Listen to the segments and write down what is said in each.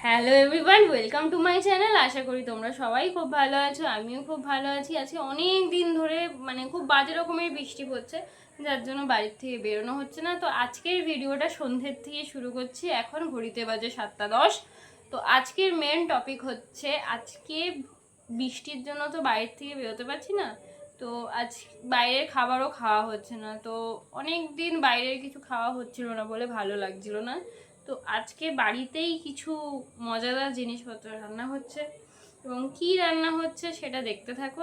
Hello everyone, welcome to my channel. আশা করি তোমরা সবাই খুব ভালো আছো, আমিও খুব ভালো আছি। আজকে অনেক দিন ধরে খুব বাজে রকমের বৃষ্টি পড়ছে, যার জন্য বাড়ির থেকে বেরোনো হচ্ছে না। তো আজকের ভিডিওটা সন্ধ্যের থেকে শুরু করছি, এখন ঘড়িতে বাজে 7:10। তো আজকের মেন টপিক হচ্ছে, আজকে বৃষ্টির জন্য তো বাইরের থেকে বেরোতে পারছি না, তো আজ বাইরের খাবারও খাওয়া হচ্ছে না। তো অনেক দিন বাইরের কিছু খাওয়া হচ্ছিল না বলে ভালো লাগছিল না। তো আজকে বাড়িতেই কিছু মজাদার জিনিসপত্র রান্না হচ্ছে, এবং কি রান্না হচ্ছে সেটা দেখতে থাকো।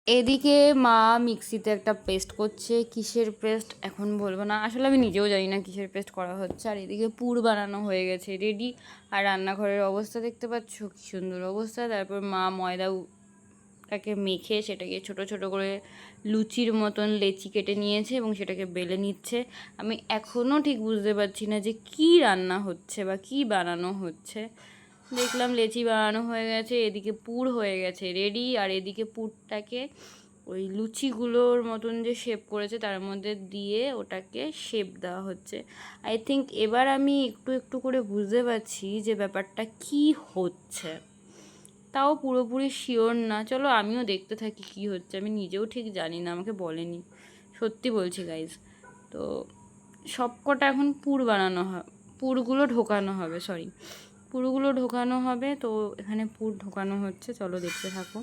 এদিকে মা মিক্সিতে একটা পেস্ট করছে। কিসের পেস্ট এখন বলবো না, আসলে আমি নিজেও জানি না কিসের পেস্ট করা হচ্ছে। আর এদিকে পুর বানানো হয়ে গেছে রেডি। আর রান্নাঘরের অবস্থা দেখতে পাচ্ছ কি সুন্দর অবস্থা। তারপর মা ময়দাটাকে মেখে সেটাকে ছোট ছোট করে লুচির মতন লেচি কেটে নিয়েছে এবং সেটাকে বেলে নিচ্ছে। আমি এখনও ঠিক বুঝতে পারছি না যে কি রান্না হচ্ছে বা কি বানানো হচ্ছে। দেখলাম লেচি বানানো হয়ে গেছে, এদিকে পুর হয়ে গেছে রেডি। আর এদিকে পুরটাকে ওই লুচিগুলোর মতন যে শেপ করেছে তার মধ্যে দিয়ে ওটাকে শেপ দেওয়া হচ্ছে। আই থিঙ্ক এবার আমি একটু একটু করে বুঝতে পারছি যে ব্যাপারটা কি হচ্ছে, তাও পুরোপুরি শিওর না। চলো আমিও দেখতে থাকি কি হচ্ছে। আমি নিজেও ঠিক জানি না, আমাকে বলেনি, সত্যি বলছি গাইজ। তো সব কটা এখন পুর বানানো হবে, পুরগুলো ঢোকানো হবে, পুরগুলো ঢোকানো হবে। তো এখানে পুর ঢোকানো হচ্ছে, চলো দেখতে থাকো।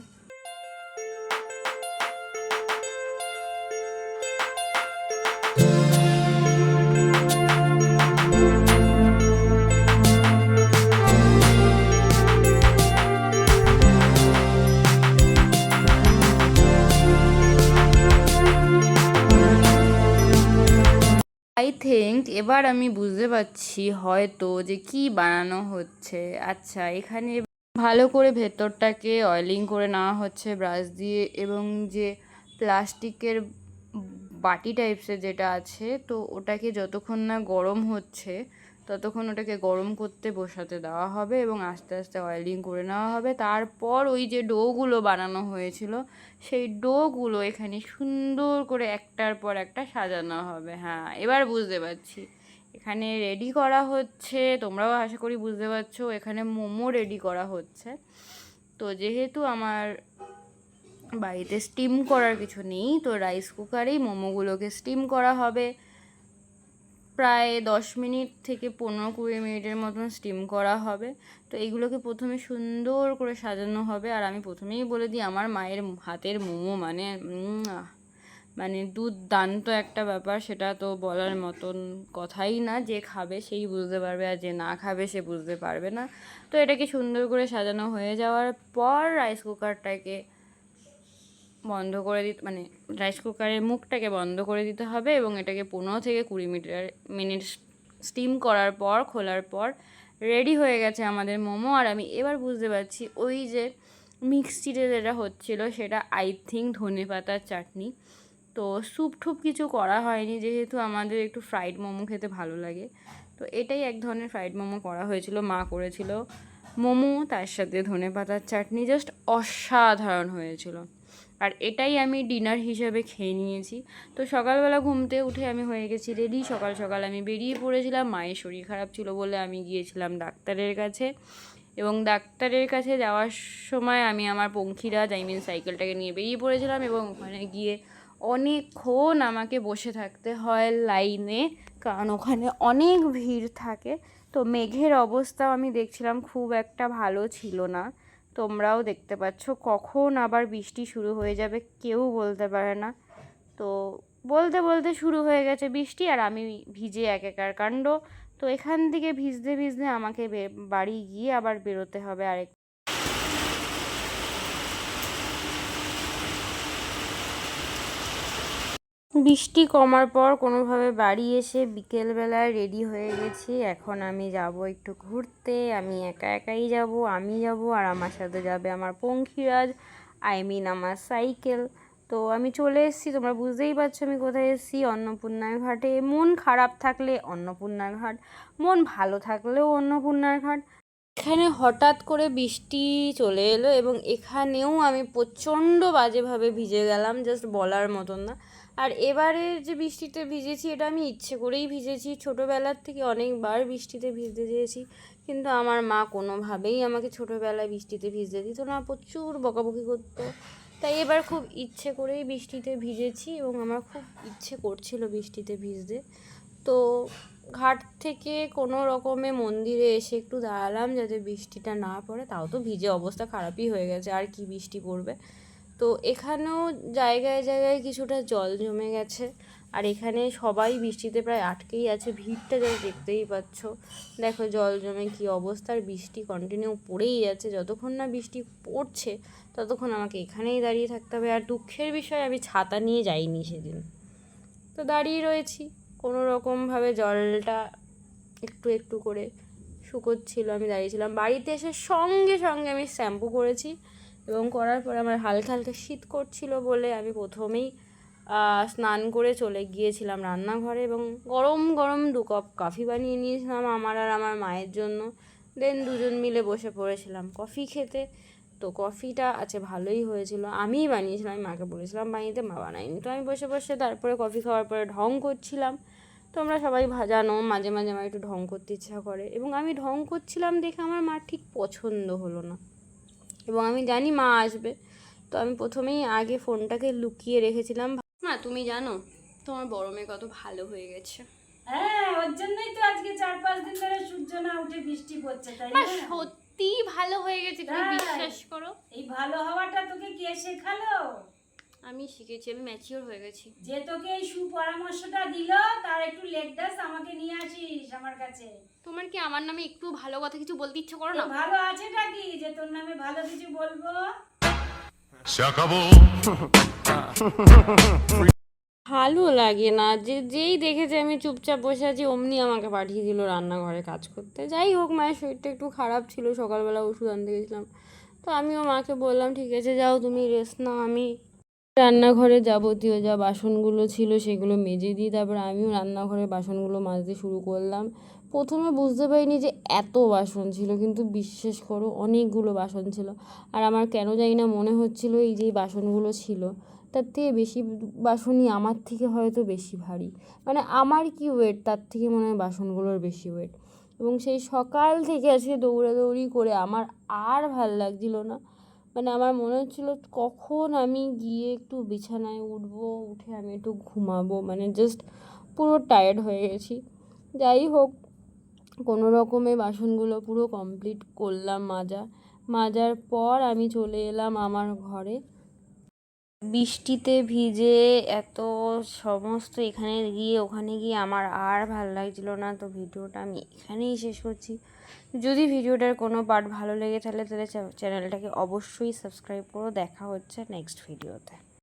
আই থিঙ্ক এবার আমি বুঝতে পারছি হয়তো যে কি বানানো হচ্ছে। আচ্ছা, এখানে ভালো করে ভেতরটাকে অয়েলিং করে নেওয়া হচ্ছে ব্রাশ দিয়ে, এবং যে প্লাস্টিকের বাটি টাইপসের যেটা আছে, তো ওটাকে যতক্ষণ না গরম হচ্ছে ততক্ষণ ওটাকে গরম করতে বসাতে দেওয়া হবে এবং আস্তে আস্তে অয়েলিং করে নেওয়া হবে। তারপর ওই যে ডোগুলো বানানো হয়েছিল সেই ডোগুলো এখানে সুন্দর করে একটার পর একটা সাজানো হবে। হ্যাঁ, এবার বুঝতে পারছি। এখানে রেডি করা হচ্ছে, তোমরাও আশা করি বুঝতে পারছো, এখানে মোমো রেডি করা হচ্ছে। তো যেহেতু আমার বাড়িতে স্টিম করার কিছু নেই, তো রাইস কুকারেই মোমোগুলোকে স্টিম করা হবে। প্রায় 10 মিনিট থেকে 15-20 মিনিটের মতন স্টিম করা হবে। তো এইগুলোকে প্রথমে সুন্দর করে সাজানো হবে। আর আমি প্রথমেই বলে দিই, আমার মায়ের হাতের মোমো মানে দুর্দান্ত একটা ব্যাপার, সেটা তো বলার মতন কথাই না। যে খাবে সেই বুঝতে পারবে, আর যে না খাবে সে বুঝতে পারবে না। তো এটাকে সুন্দর করে সাজানো হয়ে যাওয়ার পর রাইস কুকারটাকে বন্ধ করে দিতে, রাইস কুকারের মুখটাকে বন্ধ করে দিতে হবে এবং এটাকে 15 থেকে 20 মিনিট স্টিম করার পর খোলার পর রেডি হয়ে গেছে আমাদের মোমো। আর আমি এবার বুঝতে পারছি ওই যে মিক্সচিতে যেটা হচ্ছিল সেটা আই থিঙ্ক ধনেপাতার চাটনি। তো স্যুপ টুপ কিছু করা হয়নি, যেহেতু আমাদের একটু ফ্রাইড মোমো খেতে ভালো লাগে। তো এটাই এক ধরনের ফ্রাইড মোমো করা হয়েছিল, মা করেছিল মোমো, তার সাথে ধনেপাতার চাটনি, জাস্ট অসাধারণ হয়েছিল। আর এটাই আমি ডিনার হিসেবে খেয়ে নিয়েছি। তো সকালবেলা ঘুমতে উঠে আমি হয়ে গেছি রেডি। সকাল সকাল আমি বেরিয়ে পড়েছিলাম, মায়ের শরীর খারাপ ছিল বলে আমি গিয়েছিলাম ডাক্তারের কাছে। এবং ডাক্তারের কাছে যাওয়ার সময় আমি আমার পঙ্খিরাজ সাইকেলটাকে নিয়ে বেরিয়ে পড়েছিলাম, এবং ওখানে গিয়ে অনেকক্ষণ আমাকে বসে থাকতে হয় লাইনে, কারণ ওখানে অনেক ভিড় থাকে। তো মেঘের অবস্থাও আমি দেখছিলাম খুব একটা ভালো ছিল না, তোমরাও দেখতে পাচ্ছ। কখন আবার বৃষ্টি শুরু হয়ে যাবে কেউ বলতে পারে না। তো বলতে বলতে শুরু হয়ে গেছে বৃষ্টি, আর আমি ভিজে একাকার কাণ্ড। তো এখান থেকে ভিজতে ভিজতে আমাকে বাড়ি গিয়ে আবার বেরোতে হবে আরেক। বৃষ্টি কমার পর কোনোভাবে বাড়ি এসে বিকেলবেলায় রেডি হয়ে গেছি। এখন আমি যাব একটু ঘুরতে। আমি একা একাই যাব, আমি যাব আর আমার সাথে যাবে আমার পঙ্খিরাজ, আমার সাইকেল। তো আমি চলে এসেছি, তোমরা বুঝতেই পারছো আমি কোথায় এসেছি, অন্নপূর্ণার ঘাটে। মন খারাপ থাকলে অন্নপূর্ণার ঘাট, মন ভালো থাকলেও অন্নপূর্ণার ঘাট। এখানে হঠাৎ করে বৃষ্টি চলে এলো এবং এখানেও আমি প্রচণ্ড বাজেভাবে ভিজে গেলাম, জাস্ট বলার মতন না। আর এবারের যে বৃষ্টিতে ভিজেছি এটা আমি ইচ্ছে করেই ভিজেছি, ছোটোবেলার থেকে অনেকবার বৃষ্টিতে ভিজতে চেয়েছি, কিন্তু আমার মা কোনোভাবেই আমাকে ছোটোবেলায় বৃষ্টিতে ভিজতে দিত না, প্রচুর বকাবকি করতো। তাই এবার খুব ইচ্ছে করেই বৃষ্টিতে ভিজেছি এবং আমার খুব ইচ্ছে করছিল বৃষ্টিতে ভিজতে। তো ঘাট থেকে কোনো রকমে মন্দিরে এসে একটু দাঁড়ালাম যাতে বৃষ্টিটা না পড়ে, তাও তো ভিজে অবস্থা খারাপই হয়ে গেছে, আর কি বৃষ্টি পড়বে। তো এখানেও জায়গায় জায়গায় কিছুটা জল জমে গেছে, আর এখানে সবাই বৃষ্টিতে প্রায় আটকেই আছে, ভিড়টা যা দেখতেই পাচ্ছ, দেখো জল জমে কী অবস্থা, আর বৃষ্টি কন্টিনিউ পড়েই যাচ্ছে, যতক্ষণ না বৃষ্টি পড়ছে ততক্ষণ আমাকে এখানেই দাঁড়িয়ে থাকতে হবে। আর দুঃখের বিষয় আমি ছাতা নিয়ে যাইনি সেদিন, তো দাঁড়িয়ে রয়েছি কোনো রকমভাবে, জলটা একটু একটু করে শুকোচ্ছিল, আমি দাঁড়িয়েছিলাম। বাড়িতে এসে সঙ্গে সঙ্গে আমি শ্যাম্পু করেছি এবং করার পর আমার হালকা হালকা শীত করছিল বলে আমি প্রথমেই স্নান করে চলে গিয়েছিলাম রান্নাঘরে এবং গরম গরম 2 কাপ কফি বানিয়ে নিয়েছিলাম আমার আর আমার মায়ের জন্য। দেন দুজন মিলে বসে পড়েছিলাম কফি খেতে। তো কফিটা ভালোই হয়েছিল, আমিই বানিয়েছিলাম, আমি মাকে বলেছিলাম বানিয়ে, মা বানায়নি। তো আমি বসে বসে তারপরে কফি খাওয়ার পরে ঢং করছিলাম। তোমরা সবাই জানো মাঝে মাঝে আমার একটু ঢং করতে ইচ্ছা করে, এবং আমি ঢং করছিলাম দেখে আমার মা ঠিক পছন্দ হলো না, এবং আমি জানি মা আসবে, তো আমি প্রথমেই আগে ফোনটাকে লুকিয়ে রেখেছিলাম। মা তুমি জানো তোমার বড় মেয়ে কত ভালো হয়ে গেছে? হ্যাঁ, ওর জন্যই তো আজকে 4-5 দিন ধরে সূর্য না উঠে বৃষ্টি পড়ছে, তাই মা না? সত্যি ভালো হয়ে গেছে, তুমি বিশ্বাস করো। এই ভালো হওয়াটা তোকে কে শেখালো? আমি শিখেছি, আমি ম্যাচিওর হয়ে গেছি। যে তোকে এই সুপরামর্শটা দিল তার একটু লেগদাস আমাকে নিয়ে আসিস আমার কাছে। তোমার কি আমার নামে একটু ভালো কথা কিছু বলতে ইচ্ছে করো না? ভালো আছেটা কি যে তোর নামে ভালো কিছু বলবো? ভালো লাগে না, যেই দেখেছে আমি চুপচাপ বসে আছি অমনি আমাকে পাঠিয়ে দিল রান্নাঘরে কাজ করতে। যাই হোক, মায়ের শরীরটা একটু খারাপ ছিল, সকালবেলা ওষুধ আনতে গেছিলাম, তো আমিও মাকে বললাম ঠিক আছে যাও তুমি রেস্ট নাও, আমি রান্নাঘরে যাবতীয় যা বাসনগুলো ছিল সেগুলো মেজে দিই। তারপর আমিও রান্নাঘরে বাসনগুলো মাজতে শুরু করলাম। প্রথমে বুঝতে পারিনি যে এত বাসন ছিল, কিন্তু বিশ্বাস করো অনেকগুলো বাসন ছিল। আর আমার কেন জানি না মনে হচ্ছিলো এই যে বাসনগুলো ছিল তার থেকে বেশি বাসনই আমার থেকে হয়তো বেশি ভারী, মানে আমার কি ওয়েট তার থেকে মনে হয় বাসনগুলোর বেশি ওয়েট। এবং সেই সকাল থেকে আজকে দৌড়াদৌড়ি করে আমার আর ভাল লাগছিল না, মানে আমার মনে হচ্ছিলো কখন আমি গিয়ে একটু বিছানায় উঠবো, উঠে আমি একটু ঘুমাবো, মানে জাস্ট পুরো টায়ার্ড হয়ে গেছি। যাই হোক, কোনো রকমে বাসনগুলো পুরো কমপ্লিট করলাম মাজার পর আমি চলে এলাম আমার ঘরে। বৃষ্টিতে ভিজে এত সমস্ত এখানে গিয়ে ওখানে গিয়ে আমার আর ভাল লাগছিল না, তো ভিডিওটা আমি এখানেই শেষ করছি। যদি ভিডিওটার কোনো পার্ট ভালো লেগে তাহলে চ্যানেলটাকে অবশ্যই সাবস্ক্রাইব করো। দেখা হচ্ছে নেক্সট ভিডিওতে।